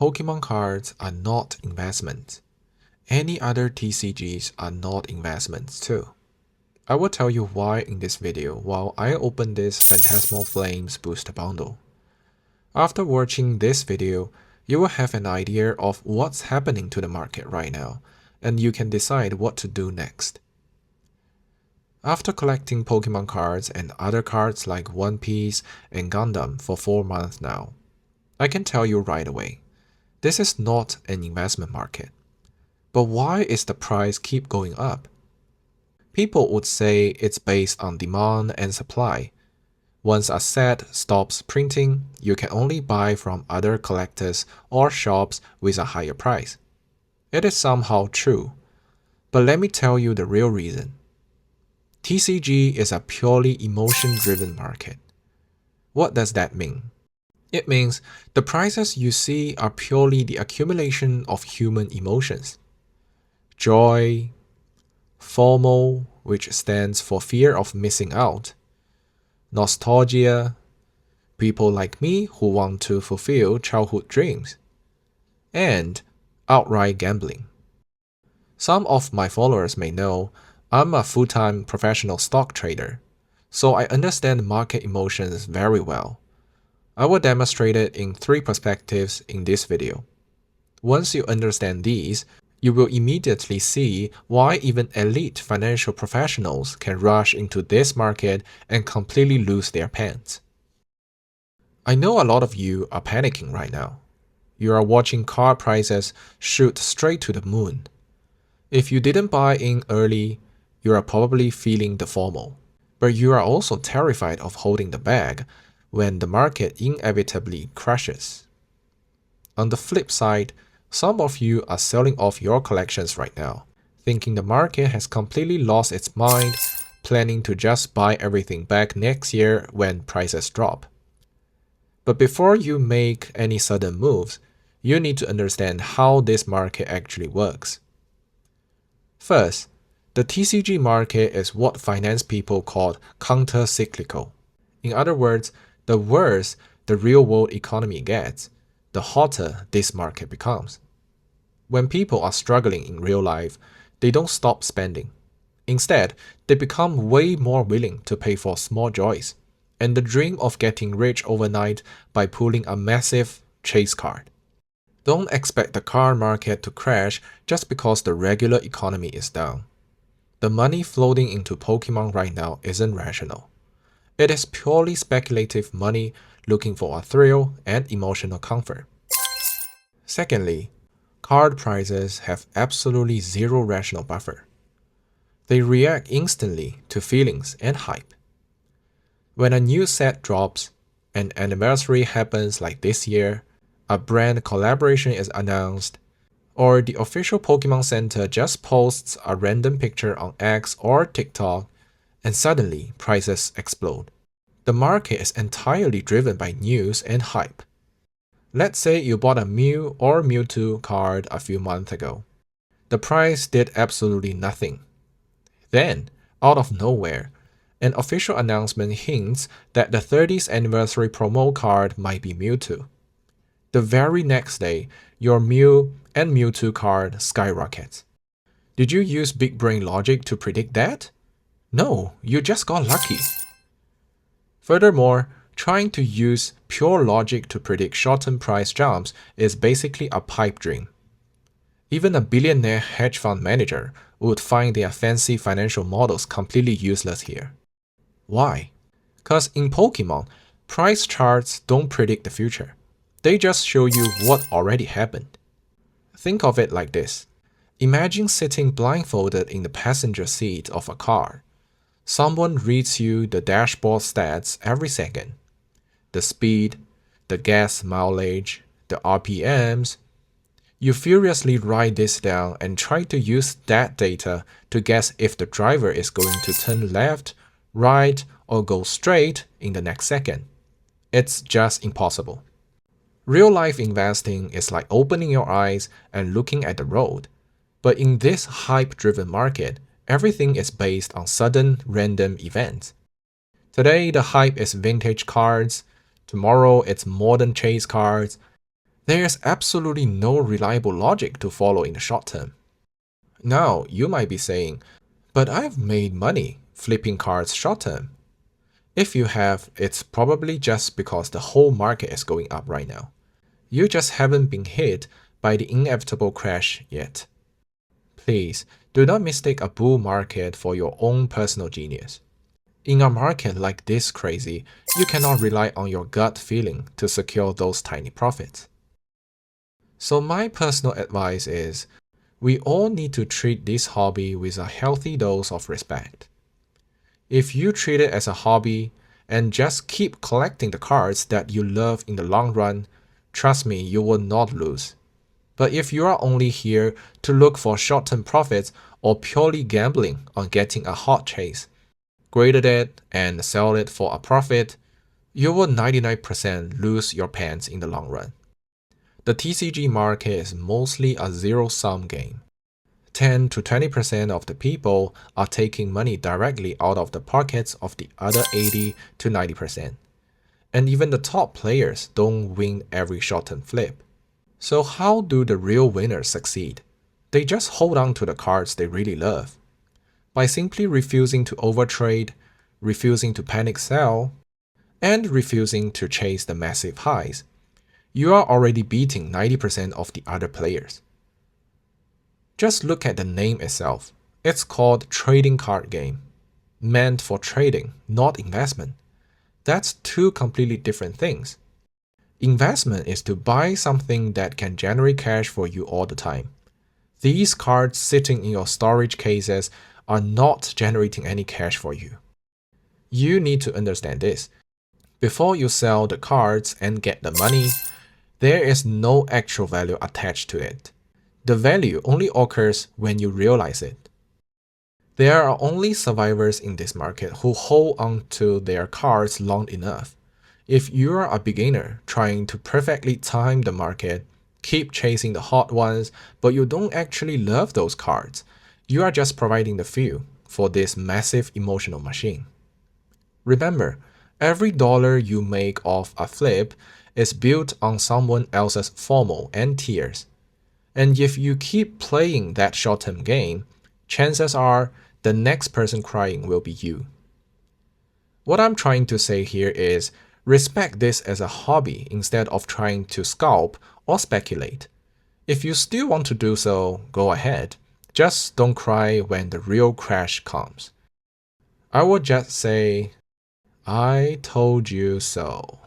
Pokemon cards are not investments. Any other TCGs are not investments too. I will tell you why in this video while I open this Phantasmal Flames booster bundle. After watching this video, you will have an idea of what's happening to the market right now, and you can decide what to do next. After collecting Pokemon cards and other cards like One Piece and Gundam for 4 months now, I can tell you right away, this is not an investment market. But why is the price keep going up? People would say it's based on demand and supply. Once a set stops printing, you can only buy from other collectors or shops with a higher price. It is somehow true, but let me tell you the real reason. TCG is a purely emotion-driven market. What does that mean? It means the prices you see are purely the accumulation of human emotions. Joy, FOMO, which stands for fear of missing out, nostalgia, people like me who want to fulfill childhood dreams, and outright gambling. Some of my followers may know I'm a full-time professional stock trader, so I understand market emotions very well. I will demonstrate it in 3 perspectives in this video. Once you understand these, you will immediately see why even elite financial professionals can rush into this market and completely lose their pants. I know a lot of you are panicking right now. You are watching card prices shoot straight to the moon. If you didn't buy in early, you are probably feeling the FOMO. But you are also terrified of holding the bag when the market inevitably crashes. On the flip side, some of you are selling off your collections right now, thinking the market has completely lost its mind, planning to just buy everything back next year when prices drop. But before you make any sudden moves, you need to understand how this market actually works. First, the TCG market is what finance people call counter-cyclical. In other words, the worse the real-world economy gets, the hotter this market becomes. When people are struggling in real life, they don't stop spending. Instead, they become way more willing to pay for small joys and the dream of getting rich overnight by pulling a massive chase card. Don't expect the card market to crash just because the regular economy is down. The money floating into Pokemon right now isn't rational. It is purely speculative money looking for a thrill and emotional comfort. Secondly, card prices have absolutely zero rational buffer. They react instantly to feelings and hype. When a new set drops, an anniversary happens like this year, a brand collaboration is announced, or the official Pokemon Center just posts a random picture on X or TikTok, and suddenly prices explode. The market is entirely driven by news and hype. Let's say you bought a Mew or Mewtwo card a few months ago. The price did absolutely nothing. Then, out of nowhere, an official announcement hints that the 30th anniversary promo card might be Mewtwo. The very next day, your Mew and Mewtwo card skyrockets. Did you use big brain logic to predict that? No, you just got lucky. Furthermore, trying to use pure logic to predict short-term price jumps is basically a pipe dream. Even a billionaire hedge fund manager would find their fancy financial models completely useless here. Why? Because in Pokemon, price charts don't predict the future. They just show you what already happened. Think of it like this. Imagine sitting blindfolded in the passenger seat of a car. Someone reads you the dashboard stats every second. The speed, the gas mileage, the RPMs. You furiously write this down and try to use that data to guess if the driver is going to turn left, right, or go straight in the next second. It's just impossible. Real-life investing is like opening your eyes and looking at the road. But in this hype-driven market, everything is based on sudden, random events. Today, the hype is vintage cards. Tomorrow, it's modern chase cards. There's absolutely no reliable logic to follow in the short term. Now, you might be saying, but I've made money flipping cards short term. If you have, it's probably just because the whole market is going up right now. You just haven't been hit by the inevitable crash yet. Please, do not mistake a bull market for your own personal genius. In a market like this crazy, you cannot rely on your gut feeling to secure those tiny profits. So my personal advice is, we all need to treat this hobby with a healthy dose of respect. If you treat it as a hobby and just keep collecting the cards that you love in the long run, trust me, you will not lose. But if you are only here to look for short-term profits or purely gambling on getting a hot chase, graded it and sell it for a profit, you will 99% lose your pants in the long run. The TCG market is mostly a zero-sum game. 10 to 20% of the people are taking money directly out of the pockets of the other 80 to 90%. And even the top players don't win every short-term flip. So how do the real winners succeed? They just hold on to the cards they really love. By simply refusing to overtrade, refusing to panic sell, and refusing to chase the massive highs, you are already beating 90% of the other players. Just look at the name itself. It's called trading card game, meant for trading, not investment. That's two completely different things. Investment is to buy something that can generate cash for you all the time. These cards sitting in your storage cases are not generating any cash for you. You need to understand this. Before you sell the cards and get the money, there is no actual value attached to it. The value only occurs when you realize it. There are only survivors in this market who hold on to their cards long enough. If you are a beginner trying to perfectly time the market, keep chasing the hot ones, but you don't actually love those cards, you are just providing the fuel for this massive emotional machine. Remember, every dollar you make off a flip is built on someone else's FOMO and tears. And if you keep playing that short-term game, chances are the next person crying will be you. What I'm trying to say here is, respect this as a hobby instead of trying to scalp or speculate. If you still want to do so, go ahead. Just don't cry when the real crash comes. I would just say, I told you so.